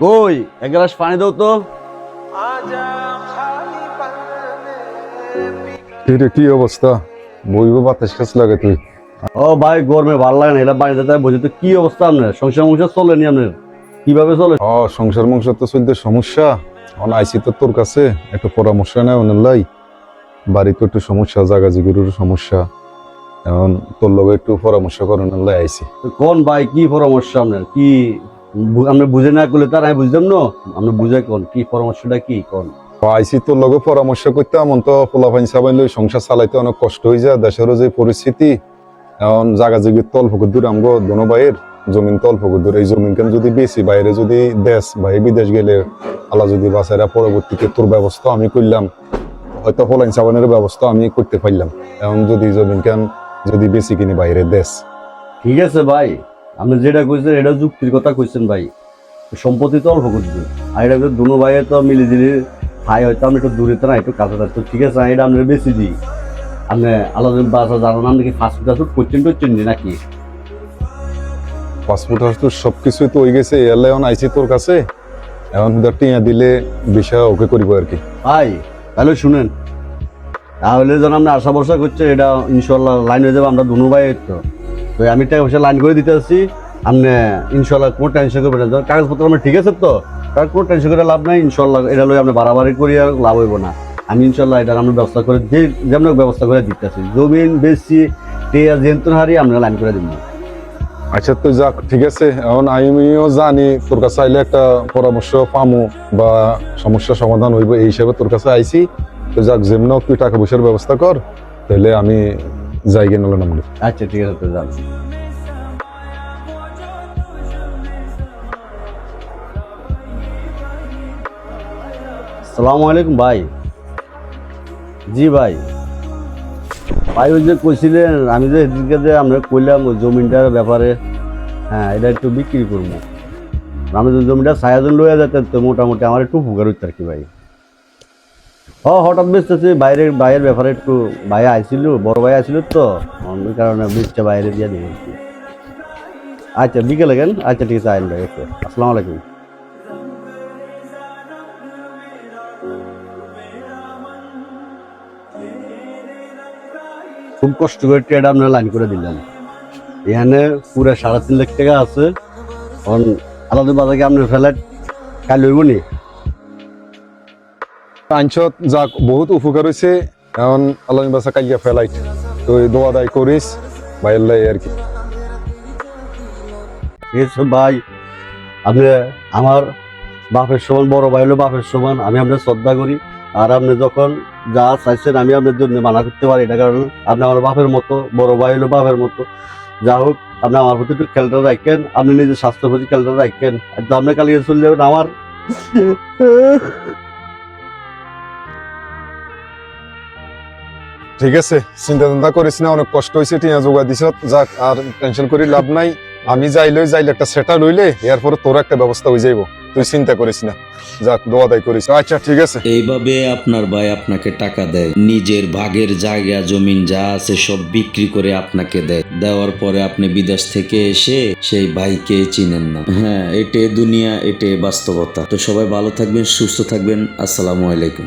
কই এক গ্লাস পানি দাও তো। কি অবস্থা? বইবো বাতাস কাছ লাগে তুই। ও ভাই গরমে ভালো লাগে না, এটা বাড়িতে তাই বুঝি তো কি অবস্থা আপনার সংসার মংসার চলেনি আপনার কিভাবে চলে? সংসার মংসার তো চলতে সমস্যা। এখন আইসি তো তোর কাছে একটু পরামর্শ নেয় লাই। বাড়িতে একটু সমস্যা, জাগা জিগুরুর সমস্যা। এখন তোর লগে একটু পরামর্শ করার লাই আইসি। কোন ভাই কি পরামর্শ আপনার? কি আপনি বুঝে না করলে তার আমি বুঝলাম না, আপনি বুঝে কোন কি পরামর্শটা কি কোন? আইসি তোর লগে পরামর্শ করতে এমন তো পোলাপাইন সাবাইন লই সংসার চালাইতে অনেক কষ্ট হয়ে যায়। দেশেরও যে পরিস্থিতি, এখন জাগা জিগির তল ফকুর দূর আমগো দোনো ভাইয়ের জমিন তল ফকুর দূর। এই জমিন কেন যদি বেশি বাইরে যদি দেশ ভাই বিদেশ গেলে আল্লাহ যদি বাসাইরা পরবর্তীতে তোর ব্যবস্থা আমি করলাম, হয়তো পোলাইন সাবানের ব্যবস্থা আমি করতে পারলাম। এখন যদি জমিন কেন যদি বেশি কিনি বাইরে দেশ। ঠিক আছে ভাই, আপনি যেটা কইছেন এটা যুক্তির কথা কইছেন ভাই। সম্পত্তি তো অল্প করছি আর এটা দুনো ভাইয়ের তো মিলে দিলে ভাই হয়তো আমি একটু দূরে না একটু কাছে থাকতো। ঠিক আছে এটা আপনার বেশি দিই, আপনি আলাদা বাসা জানান আপনি কি ফাস্ট ফুড টাস্ট করছেন টচ্ছেন নাকি? পাসপোর্ট টাসপোর্ট সবকিছুই তো হয়ে গেছে, এলে এখন আইসি তোর কাছে। এখন টিয়া দিলে বিষয় ওকে করিব আর কি। ভাই তাহলে শুনেন, তাহলে যেন আপনি আশা ভরসা করছে এটা ইনশাল্লাহ লাইন হয়ে যাবে। আমরা দুনো ভাইয়ের তো তো আমি টাকা পয়সা লাইন করে দিতে আসছি। আপনি ইনশাল্লাহ কোনো টেনশন করবেন না, কাগজপত্র আপনার ঠিক আছে তো, তার কোনো টেনশন করে লাভ নাই। ইনশাল্লাহ এটা লই আপনি বাড়াবাড়ি করি আর লাভ হইব না। আমি ইনশাল্লাহ এটা আমরা ব্যবস্থা করে যেমন ব্যবস্থা করে দিতেছি। জমিন বেশি টেয়া জেন্তন হারি আমরা লাইন করে দিব। আচ্ছা তুই যাক, ঠিক আছে। এখন আমিও জানি তোর কাছে আইলে একটা পরামর্শ পামু বা সমস্যার সমাধান হইব, এই হিসাবে তোর কাছে আইসি। তো যাক, যেমন তুই টাকা পয়সার ব্যবস্থা কর, তাহলে আমি যাই গিয়ে নলে নামলে। আচ্ছা ঠিক আছে, তো যান। আসসালামু আলাইকুম ভাই। জি ভাই, ভাই ওই যে কইছিলেন আমি যে এদিকে যে আমরা কইলাম ওই জমিটার ব্যাপারে, হ্যাঁ এটা একটু বিক্রি করবো। আমি যে জমিটা ছায়াজন লইয়া যেতেন তো মোটামুটি আমার একটু উপকার হইতো আর কি ভাই। হঠাৎ বেচতেছি বাইরের ভাইয়ের ব্যাপারে একটু ভাই আইছিল, বড় ভাই আইছিল তো ওই কারণে বেচটা বাইরে দিয়ে দিব। আচ্ছা বিকেলে গেন, আচ্ছা ঠিক আছে আইন ভাই, ওকে আসসালামু আলাইকুম। খুব কষ্ট করে ট্রেড আপনার লাইন করে দিলেন। এখানে পুরো 3.5 লাখ টাকা আছে। এখন আলাদা বাজারে আপনার ফ্ল্যাট কাল হইব নি? আইনছত যাক বহুত উপকার হয়েছে। এখন আল্লাহ বাসা কাইয়া ফেলাইট তুই দোয়া দায় করিস ভাইয়ের লাই আর কি। ঠিক আছে ভাই, আপনি আমার বাপের সমান, বড় ভাই হলো বাপের সমান, আমি আপনার শ্রদ্ধা করি। আর আপনি যখন যা চাইছেন আমি আপনার জন্য মানা করতে পারি, এটা কারণ আপনি আমার বাপের মতো, বড় ভাই হলো বাপের মতো। যা হোক আপনি আমার প্রতি একটু খেয়ালটা রাখেন, আপনি নিজের স্বাস্থ্যের প্রতি খেয়ালটা রাখেন। তো আপনি কালিয়ে চলে যাবেন আমার। ঠিক আছে, চিন্তা করিস না, অনেক কষ্ট হয়েছে টিয়া যোগা দিছ। যাক আর টেনশন করি লাভ নাই। আমি যাইলে একটা সেটা লইলে এরপরে তোর একটা ব্যবস্থা হয়ে যাইব, তুই চিন্তা করিস না। যাক দোয়া দায় করিস। আচ্ছা ঠিক আছে। এইভাবে আপনার ভাই আপনাকে টাকা দেয়, নিজের ভাগের জায়গা জমিন যা আছে সব বিক্রি করে আপনাকে দেয়। দেওয়ার পরে আপনি বিদেশ থেকে এসে সেই ভাইকে চিনেন না। হ্যাঁ, এটাই দুনিয়া, এটাই বাস্তবতা। তো সবাই ভালো থাকবেন, সুস্থ থাকবেন। আসসালামু আলাইকুম।